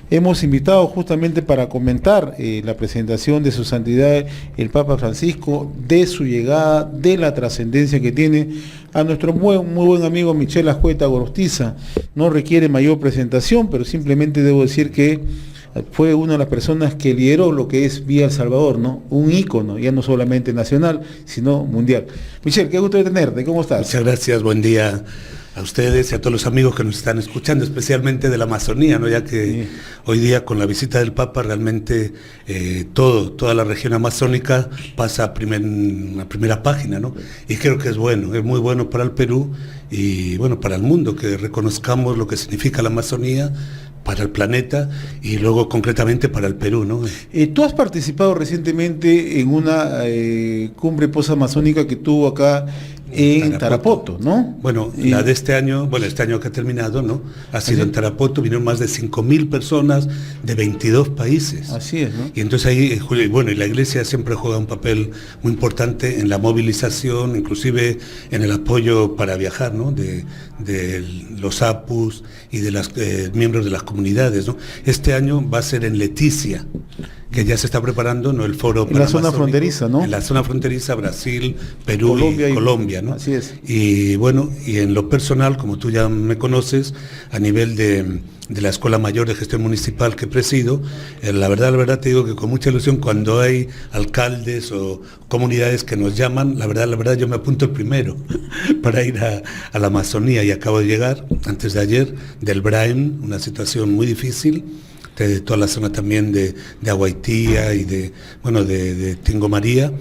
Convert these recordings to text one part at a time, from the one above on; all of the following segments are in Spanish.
hemos invitado justamente para comentar la presentación de su santidad el Papa Francisco, de su llegada, de la trascendencia que tiene, a nuestro muy buen amigo Michel Ajueta Gorostiza. No requiere mayor presentación, pero simplemente debo decir que fue una de las personas que lideró lo que es Vía El Salvador, ¿no? Un ícono, ya no solamente nacional, sino mundial. Michel, qué gusto de tenerte, ¿cómo estás? Muchas gracias, buen día a ustedes y a todos los amigos que nos están escuchando, especialmente de la Amazonía, ¿no? Ya que hoy día con la visita del Papa realmente toda la región amazónica pasa a la primera página, ¿no? Y creo que es muy bueno para el Perú y bueno, para el mundo, que reconozcamos lo que significa la Amazonía para el planeta y luego concretamente para el Perú, ¿no? Tú has participado recientemente en una cumbre posamazónica que tuvo acá en Tarapoto, ¿no? Bueno, la de este año que ha terminado, ¿no? Ha sido en Tarapoto, vinieron más de 5.000 personas de 22 países. Así es, ¿no? Y entonces ahí, bueno, y la Iglesia siempre juega un papel muy importante en la movilización, inclusive en el apoyo para viajar, ¿no? De los APUs y de los miembros de las comunidades, ¿no? Este año va a ser en Leticia, que ya se está preparando, ¿no? El foro en la zona fronteriza, ¿no? En la zona fronteriza, Brasil, Perú y Colombia, ¿no? Así es. Y bueno, y en lo personal, como tú ya me conoces, a nivel de la Escuela Mayor de Gestión Municipal que presido, la verdad te digo que con mucha ilusión, cuando hay alcaldes o comunidades que nos llaman, la verdad yo me apunto el primero para ir a la Amazonía, y acabo de llegar, antes de ayer, del Braem, una situación muy difícil, de toda la zona también de Aguaitía y de Tingo María,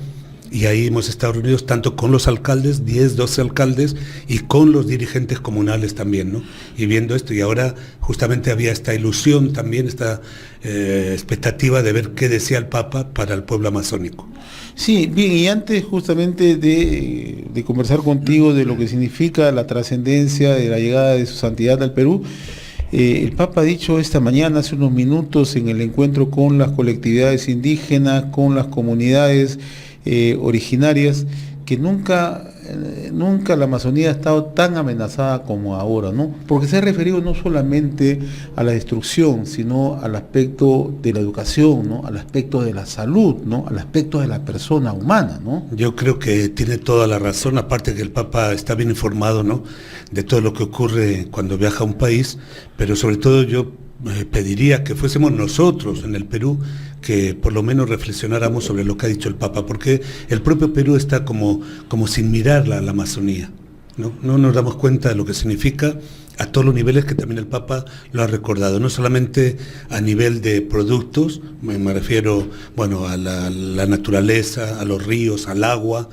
y ahí hemos estado reunidos tanto con los alcaldes, 10, 12 alcaldes, y con los dirigentes comunales también, ¿no? Y viendo esto, y ahora justamente había esta ilusión también, esta expectativa de ver qué decía el Papa para el pueblo amazónico. Sí, bien, y antes justamente de conversar contigo de lo que significa la trascendencia de la llegada de su santidad al Perú, el Papa ha dicho esta mañana, hace unos minutos, en el encuentro con las colectividades indígenas, con las comunidades originarias, que nunca la Amazonía ha estado tan amenazada como ahora, ¿no? Porque se ha referido no solamente a la destrucción, sino al aspecto de la educación, ¿no? Al aspecto de la salud, ¿no? Al aspecto de la persona humana, ¿no? Yo creo que tiene toda la razón, aparte que el Papa está bien informado, ¿no? De todo lo que ocurre cuando viaja a un país, pero sobre todo yo pediría que fuésemos nosotros en el Perú que por lo menos reflexionáramos sobre lo que ha dicho el Papa, porque el propio Perú está como sin mirar la Amazonía, ¿no? No nos damos cuenta de lo que significa a todos los niveles, que también el Papa lo ha recordado, no solamente a nivel de productos, me refiero, bueno, a la naturaleza, a los ríos, al agua,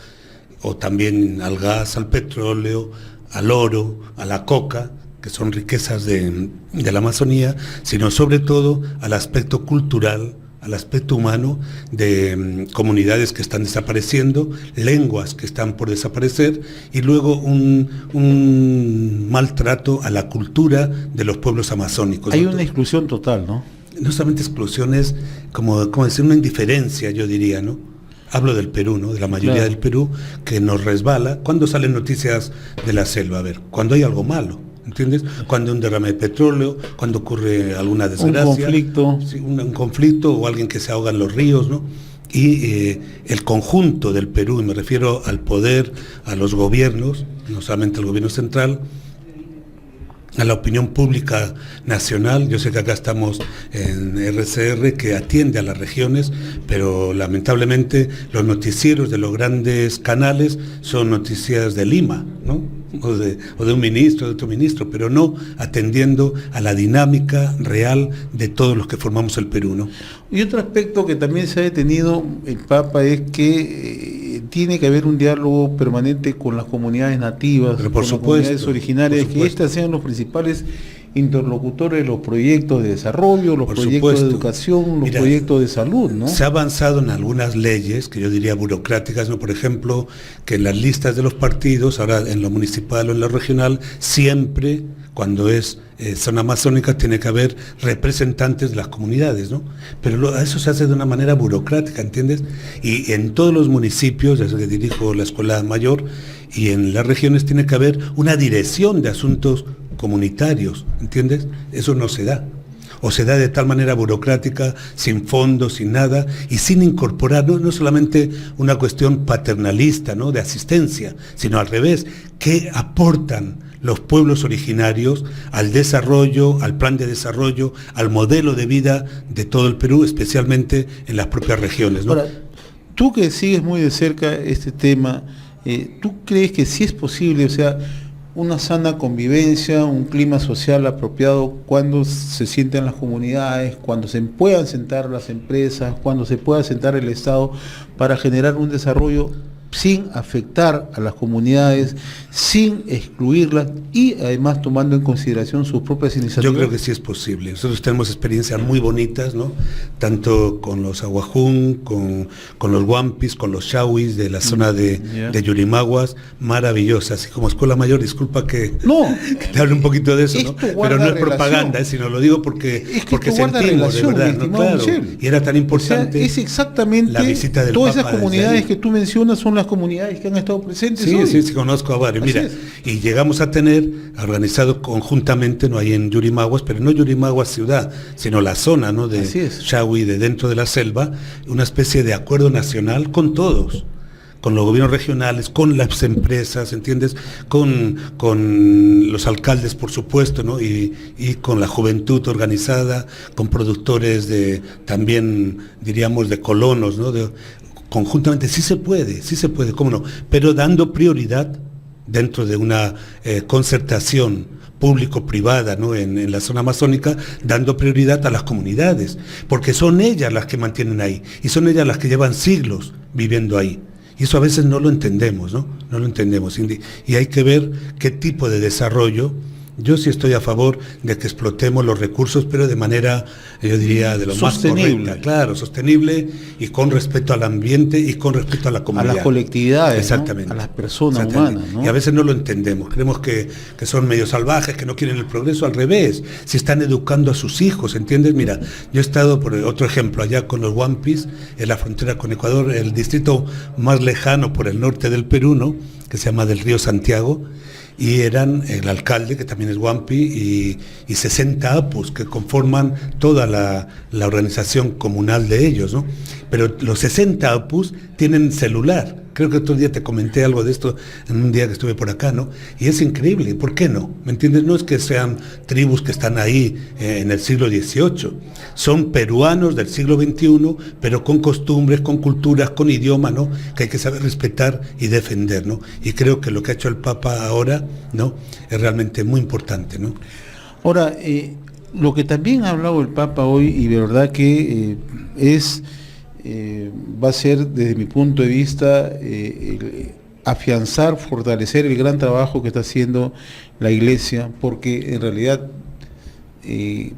o también al gas, al petróleo, al oro, a la coca, que son riquezas de la Amazonía, sino sobre todo al aspecto cultural, al aspecto humano de comunidades que están desapareciendo, lenguas que están por desaparecer, y luego un maltrato a la cultura de los pueblos amazónicos. Hay una exclusión total, ¿no? No solamente exclusión, es como decir una indiferencia, yo diría, ¿no? Hablo del Perú, ¿no? De la mayoría del Perú, que nos resbala. ¿Cuándo salen noticias de la selva? A ver, cuando hay algo malo, ¿entiendes? Cuando hay un derrame de petróleo, cuando ocurre alguna desgracia. Un conflicto. Sí, un conflicto, o alguien que se ahoga en los ríos, ¿no? Y el conjunto del Perú, y me refiero al poder, a los gobiernos, no solamente al gobierno central, a la opinión pública nacional. Yo sé que acá estamos en RCR, que atiende a las regiones, pero lamentablemente los noticieros de los grandes canales son noticias de Lima, ¿no? O de un ministro, de otro ministro, pero no atendiendo a la dinámica real de todos los que formamos el Perú, ¿no? Y otro aspecto que también se ha detenido el Papa es que tiene que haber un diálogo permanente con las comunidades nativas, pero con las comunidades originarias, que estas sean los principales interlocutores de los proyectos de desarrollo, los proyectos de educación, los proyectos de salud, ¿no? Se ha avanzado en algunas leyes, que yo diría burocráticas, ¿no? Por ejemplo, que en las listas de los partidos, ahora en lo municipal o en lo regional, siempre, cuando es zona amazónica, tiene que haber representantes de las comunidades, ¿no? Pero eso se hace de una manera burocrática, ¿entiendes? Y en todos los municipios, desde que dirijo la Escuela Mayor, y en las regiones tiene que haber una dirección de asuntos comunitarios, ¿entiendes? Eso no se da. o se da de tal manera burocrática, sin fondos, sin nada, y sin incorporar, no solamente una cuestión paternalista, ¿no?, de asistencia, sino al revés, ¿qué aportan los pueblos originarios al desarrollo, al plan de desarrollo, al modelo de vida de todo el Perú, especialmente en las propias regiones, ¿no? Ahora, tú que sigues muy de cerca este tema, ¿tú crees que sí es posible, o sea, una sana convivencia, un clima social apropiado cuando se sienten las comunidades, cuando se puedan sentar las empresas, cuando se pueda sentar el Estado para generar un desarrollo sin afectar a las comunidades, sin excluirlas y además tomando en consideración sus propias iniciativas? Yo creo que sí es posible. Nosotros tenemos experiencias muy bonitas, ¿no? Tanto con los aguajún, con los huampis, con los chauis de la zona de Yurimaguas, maravillosas. Y como escuela mayor, disculpa que te hable un poquito de eso, ¿no? Pero no es propaganda, sino lo digo porque sentimos de verdad, ¿no? Claro. Michel. Y era tan importante, o sea, es exactamente la visita del todas Papa esas comunidades que tú mencionas son las comunidades que han estado presentes hoy. Sí, conozco a varios. Mira, y llegamos a tener organizado conjuntamente, no hay en Yurimaguas, pero no Yurimaguas ciudad, sino la zona, ¿no?, de Chaui, de dentro de la selva, una especie de acuerdo nacional con todos, con los gobiernos regionales, con las empresas, ¿entiendes? Con los alcaldes, por supuesto, ¿no? Y con la juventud organizada, con productores también, diríamos, de colonos, ¿no? Conjuntamente, sí se puede, cómo no, pero dando prioridad dentro de una concertación público-privada, ¿no?, en la zona amazónica, dando prioridad a las comunidades, porque son ellas las que mantienen ahí, y son ellas las que llevan siglos viviendo ahí. Y eso a veces no lo entendemos, ¿no? No lo entendemos. Y hay que ver qué tipo de desarrollo. Yo sí estoy a favor de que explotemos los recursos, pero de manera, yo diría, de lo sostenible, más correcta, claro, sostenible y con respeto al ambiente y con respeto a la comunidad. A las colectividades, exactamente, ¿no? A las personas humanas, ¿no? Y a veces no lo entendemos, creemos que son medio salvajes, que no quieren el progreso, al revés, si están educando a sus hijos, ¿entiendes? Mira, yo he estado, por otro ejemplo, allá con los huampis, en la frontera con Ecuador, el distrito más lejano por el norte del Perú, ¿no?, que se llama del Río Santiago, y eran el alcalde, que también es huampi, y 60 apus que conforman toda la organización comunal de ellos, ¿no? Pero los 60 apus tienen celular. Creo que otro día te comenté algo de esto en un día que estuve por acá, ¿no? Y es increíble, ¿por qué no? ¿Me entiendes? No es que sean tribus que están ahí en el siglo XVIII, son peruanos del siglo XXI, pero con costumbres, con culturas, con idioma, ¿no?, que hay que saber respetar y defender, ¿no? Y creo que lo que ha hecho el Papa ahora, ¿no?, es realmente muy importante, ¿no? Ahora, lo que también ha hablado el Papa hoy, y de verdad que va a ser, desde mi punto de vista, afianzar, fortalecer el gran trabajo que está haciendo la Iglesia, porque en realidad,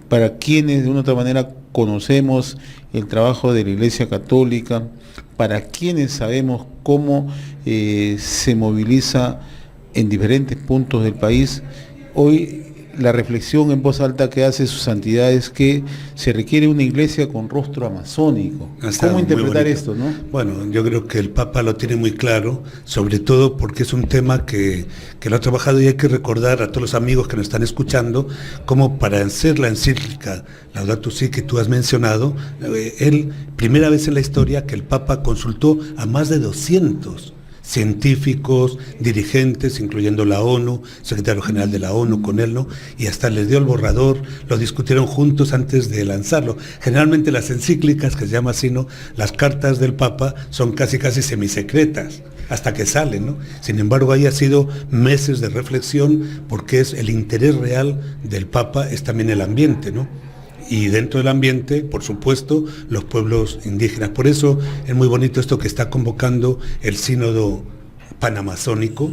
para quienes de una u otra manera conocemos el trabajo de la Iglesia Católica, para quienes sabemos cómo se moviliza en diferentes puntos del país, hoy la reflexión en voz alta que hace su santidad es que se requiere una iglesia con rostro amazónico. ¿Cómo interpretar esto, no? Bueno, yo creo que el Papa lo tiene muy claro, sobre todo porque es un tema que lo ha trabajado, y hay que recordar a todos los amigos que nos están escuchando, como para hacer la encíclica Laudato Si que tú has mencionado, primera vez en la historia que el Papa consultó a más de 200 científicos, dirigentes, incluyendo la ONU, secretario general de la ONU con él, ¿no? Y hasta les dio el borrador, lo discutieron juntos antes de lanzarlo. Generalmente las encíclicas, que se llama así, ¿no?, las cartas del Papa son casi semisecretas, hasta que salen, ¿no? Sin embargo, ahí ha sido meses de reflexión, porque es el interés real del Papa, es también el ambiente, ¿no? Y dentro del ambiente, por supuesto, los pueblos indígenas. Por eso es muy bonito esto que está convocando el Sínodo Panamazónico,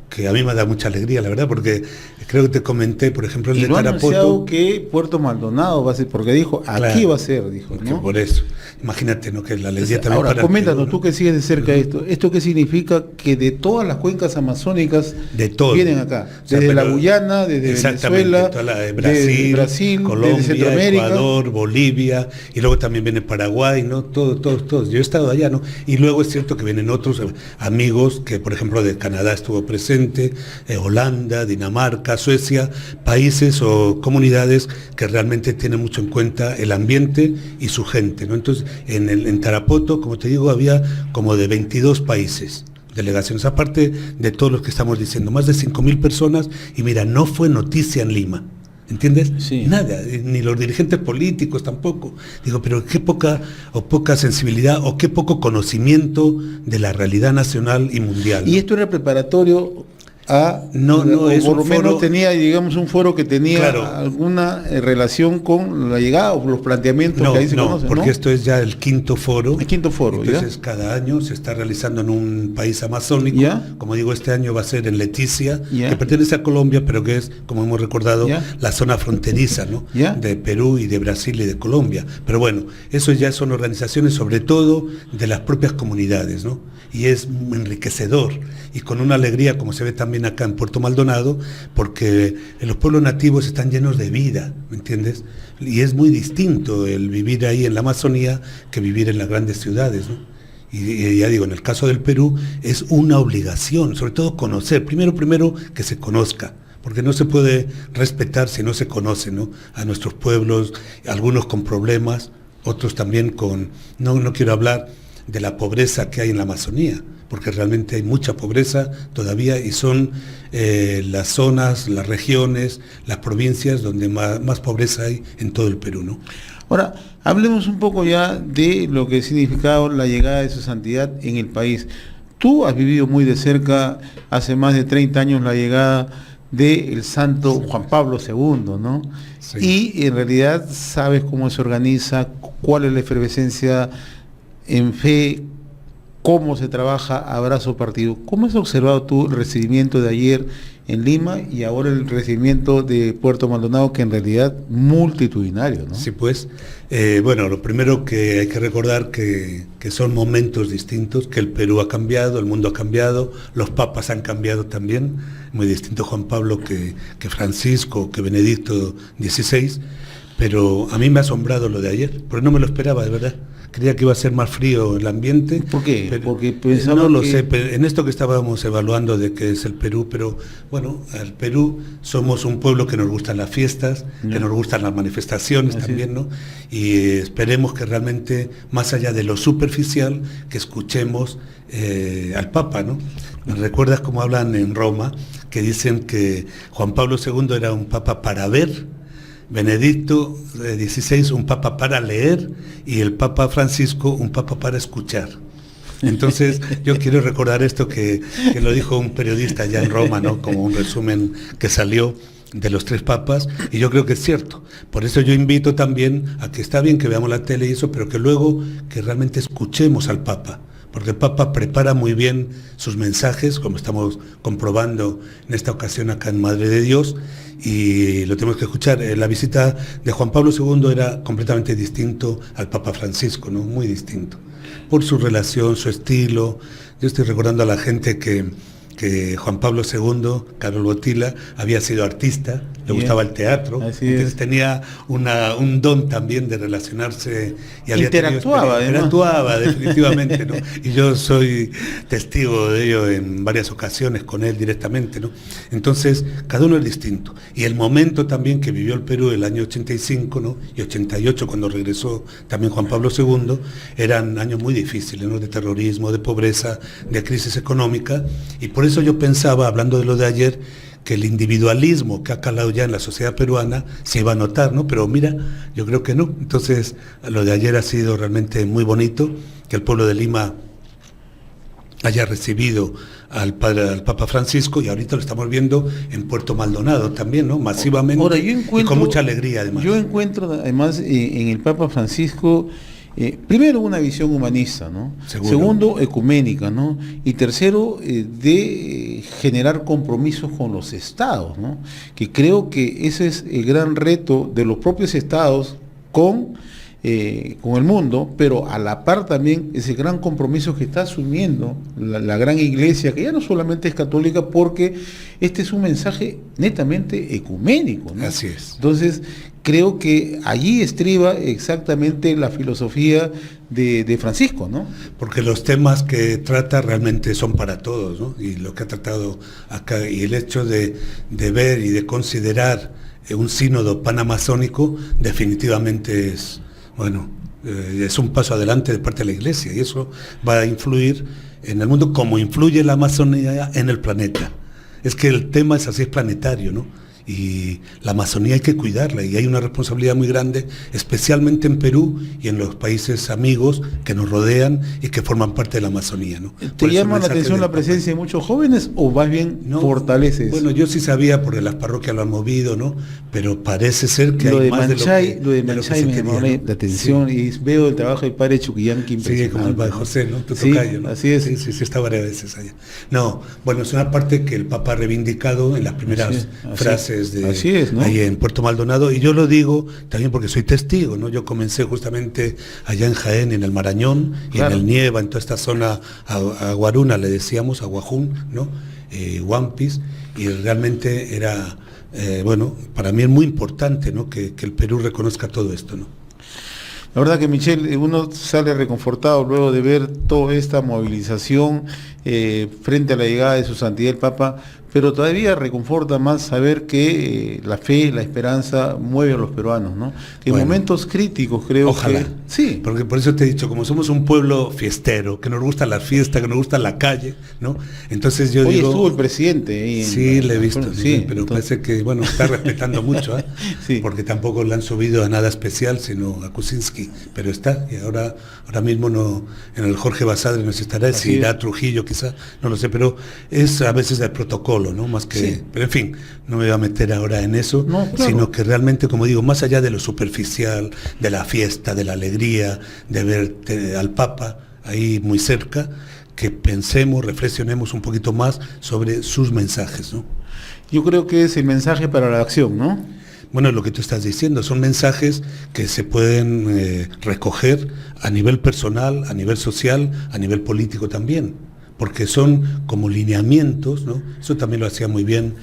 que a mí me da mucha alegría, la verdad, porque creo que te comenté, por ejemplo, el de Tarapoto. Y lo ha anunciado que Puerto Maldonado va a ser, porque dijo, aquí claro, va a ser, dijo, ¿no? Por eso, imagínate, ¿no?, que la alegría también. Ahora, coméntanos, tú que sigues de cerca ¿esto qué significa? Que de todas las cuencas amazónicas de todo vienen acá, desde la Guyana, desde Venezuela, Brasil, Colombia, desde Centroamérica, Ecuador, Bolivia, y luego también viene Paraguay, ¿no? Todos. Yo he estado allá, ¿no? Y luego es cierto que vienen otros amigos, que por ejemplo de Canadá estuvo presente, presente, Holanda, Dinamarca, Suecia, países o comunidades que realmente tienen mucho en cuenta el ambiente y su gente, ¿no? Entonces, en Tarapoto, como te digo, había como de 22 países, delegaciones, aparte de todos los que estamos diciendo, más de 5.000 personas, y mira, no fue noticia en Lima. ¿Entiendes? Sí. Nada, ni los dirigentes políticos tampoco. Digo, pero qué poca sensibilidad o qué poco conocimiento de la realidad nacional y mundial, ¿no? Y esto era preparatorio a... No, es por un lo menos foro, tenía, digamos, un foro que tenía claro, alguna relación con la llegada o los planteamientos que ahí se conocen, porque ¿no? esto es ya el quinto foro. El quinto foro, entonces ¿ya? cada año se está realizando en un país amazónico. ¿Ya? Como digo, este año va a ser en Leticia, ¿Ya? que pertenece a Colombia, pero que es, como hemos recordado, ¿Ya? la zona fronteriza, ¿no? ¿Ya? De Perú y de Brasil y de Colombia. Pero bueno, eso ya son organizaciones sobre todo de las propias comunidades, ¿no? Y es enriquecedor y con una alegría, como se ve también acá en Puerto Maldonado, porque los pueblos nativos están llenos de vida, ¿me entiendes? Y es muy distinto el vivir ahí en la Amazonía que vivir en las grandes ciudades, ¿no? Y ya digo, en el caso del Perú es una obligación, sobre todo conocer, primero que se conozca, porque no se puede respetar si no se conoce, ¿no? A nuestros pueblos, algunos con problemas, otros también con, no quiero hablar de la pobreza que hay en la Amazonía, porque realmente hay mucha pobreza todavía y son las zonas, las regiones, las provincias donde más pobreza hay en todo el Perú, ¿no? Ahora, hablemos un poco ya de lo que ha significado la llegada de su santidad en el país. Tú has vivido muy de cerca, hace más de 30 años, la llegada del santo Juan Pablo II, ¿no? Sí. Y en realidad sabes cómo se organiza, cuál es la efervescencia en fe, cómo se trabaja a brazo partido. ¿Cómo has observado tú el recibimiento de ayer en Lima y ahora el recibimiento de Puerto Maldonado, que en realidad multitudinario, ¿no? Sí, pues, bueno, lo primero que hay que recordar que son momentos distintos, que el Perú ha cambiado, el mundo ha cambiado, los papas han cambiado también, muy distinto Juan Pablo que Francisco, que Benedicto XVI, pero a mí me ha asombrado lo de ayer, porque no me lo esperaba, de verdad. Creía que iba a ser más frío el ambiente. ¿Por qué? Pero, porque pensaba no lo sé, en esto que estábamos evaluando de que es el Perú, pero bueno, al Perú somos un pueblo que nos gustan las fiestas, que nos gustan las manifestaciones también, ¿no? Y esperemos que realmente, más allá de lo superficial, que escuchemos al Papa, ¿no? ¿Me recuerdas cómo hablan en Roma, que dicen que Juan Pablo II era un Papa para ver, Benedicto XVI un papa para leer y el Papa Francisco un papa para escuchar? Entonces yo quiero recordar esto que lo dijo un periodista allá en Roma, ¿no? Como un resumen que salió de los tres papas, y yo creo que es cierto. Por eso yo invito también a que está bien que veamos la tele y eso, pero que luego que realmente escuchemos al Papa, porque el Papa prepara muy bien sus mensajes, como estamos comprobando en esta ocasión acá en Madre de Dios, y lo tenemos que escuchar. La visita de Juan Pablo II era completamente distinto al Papa Francisco, ¿no? Muy distinto, por su relación, su estilo. Yo estoy recordando a la gente que Juan Pablo II, Carol Botila, había sido artista, le gustaba el teatro, entonces tenía un don también de relacionarse y había interactuaba definitivamente, ¿no? Y yo soy testigo de ello en varias ocasiones con él directamente, ¿no? Entonces, cada uno es distinto. Y el momento también que vivió el Perú el año 85, ¿no? Y 88, cuando regresó también Juan Pablo II, eran años muy difíciles, ¿no? De terrorismo, de pobreza, de crisis económica, y por eso yo pensaba, hablando de lo de ayer, que el individualismo que ha calado ya en la sociedad peruana se iba a notar, ¿no? Pero mira, yo creo que no. Entonces, lo de ayer ha sido realmente muy bonito, que el pueblo de Lima haya recibido al Papa Francisco, y ahorita lo estamos viendo en Puerto Maldonado también, ¿no? Masivamente. Ahora, yo encuentro, y con mucha alegría además. Yo encuentro además en el Papa Francisco, primero, una visión humanista, ¿no? Seguro. Segundo, ecuménica, ¿no? Y tercero, de generar compromisos con los estados, ¿no? Que creo que ese es el gran reto de los propios estados con con el mundo, pero a la par también ese gran compromiso que está asumiendo la gran iglesia, que ya no solamente es católica, porque este es un mensaje netamente ecuménico, ¿no? Así es. Entonces, creo que allí estriba exactamente la filosofía de Francisco, ¿no? Porque los temas que trata realmente son para todos, ¿no? Y lo que ha tratado acá, y el hecho de ver y de considerar un sínodo panamazónico, definitivamente es, bueno, es un paso adelante de parte de la Iglesia, y eso va a influir en el mundo como influye la Amazonía en el planeta. Es que el tema es así, es planetario, ¿no? Y la Amazonía hay que cuidarla, y hay una responsabilidad muy grande, especialmente en Perú y en los países amigos que nos rodean y que forman parte de la Amazonía, ¿no? ¿Te llama la atención la presencia de muchos jóvenes o más bien fortaleces? Bueno, yo sí sabía porque las parroquias lo han movido, ¿no? Pero parece ser que lo hay de más Manchay, de lo que me llamó la atención, sí. Y veo el trabajo del padre Chuquillanqui impresionante. Sí, como el padre José, ¿no? Tu sí, tocayo, ¿no? Así es. Sí, está varias veces allá. No, bueno, es una parte que el Papa ha reivindicado en las primeras frases así es, ¿no? Ahí en Puerto Maldonado, y yo lo digo también porque soy testigo, ¿no? Yo comencé justamente allá en Jaén, en el Marañón, y en el Nieva, en toda esta zona, a Guaruna le decíamos, a Guajún, ¿no? Huampis, y realmente era, bueno, para mí es muy importante, ¿no? Que el Perú reconozca todo esto, ¿no? La verdad que, Michel, uno sale reconfortado luego de ver toda esta movilización frente a la llegada de su santidad el Papa, pero todavía reconforta más saber que la fe, la esperanza mueve a los peruanos, ¿no? Que en momentos críticos creo ojalá. Que... Sí. Porque por eso te he dicho, como somos un pueblo fiestero, que nos gusta la fiesta, que nos gusta la calle, ¿no? Entonces yo Hoy digo... estuvo el presidente ahí. Sí, le he visto, sí, pero entonces... parece que, bueno, está respetando mucho, ¿eh? Sí. Porque tampoco le han subido a nada especial, sino a Kuczynski, pero está, y ahora mismo no, en el Jorge Basadre no se estará, si irá a Trujillo quizá, no lo sé, pero es a veces el protocolo, ¿no? Más que, sí. Pero en fin, no me voy a meter ahora en eso, no, claro. Sino que realmente, como digo, más allá de lo superficial, de la fiesta, de la alegría, de ver al Papa ahí muy cerca, que pensemos, reflexionemos un poquito más sobre sus mensajes, ¿no? Yo creo que es el mensaje para la acción, ¿no? Bueno, lo que tú estás diciendo, son mensajes que se pueden recoger a nivel personal, a nivel social, a nivel político también, porque son como lineamientos, ¿no? Eso también lo hacía muy bien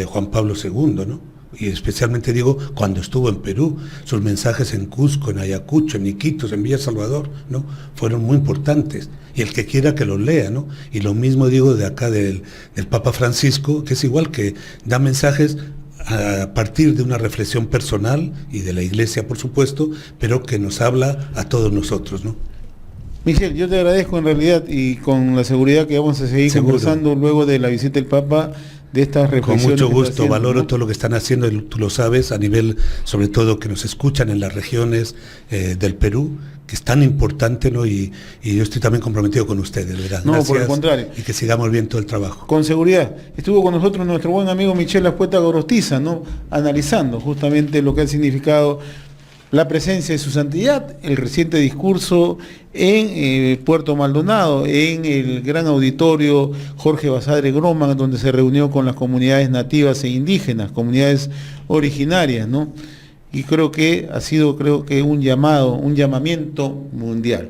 Juan Pablo II, ¿no? Y especialmente digo, cuando estuvo en Perú, sus mensajes en Cusco, en Ayacucho, en Iquitos, en Villa Salvador, ¿no? Fueron muy importantes, y el que quiera que los lea, ¿no? Y lo mismo digo de acá del Papa Francisco, que es igual, que da mensajes a partir de una reflexión personal y de la Iglesia, por supuesto, pero que nos habla a todos nosotros, ¿no? Miguel, yo te agradezco en realidad, y con la seguridad que vamos a seguir conversando luego de la visita del Papa, de estas reflexiones. Con mucho gusto, valoro, ¿no? Todo lo que están haciendo, tú lo sabes, a nivel, sobre todo, que nos escuchan en las regiones del Perú, que es tan importante, ¿no? Y yo estoy también comprometido con ustedes, ¿verdad? No, gracias, por el contrario. Y que sigamos bien todo el trabajo. Con seguridad. Estuvo con nosotros nuestro buen amigo Michel Ascueta Gorostiza, ¿no? Analizando justamente lo que ha significado la presencia de su santidad, el reciente discurso en Puerto Maldonado, en el gran auditorio Jorge Basadre Groman, donde se reunió con las comunidades nativas e indígenas, comunidades originarias, ¿no? Y creo que ha sido, un llamamiento mundial.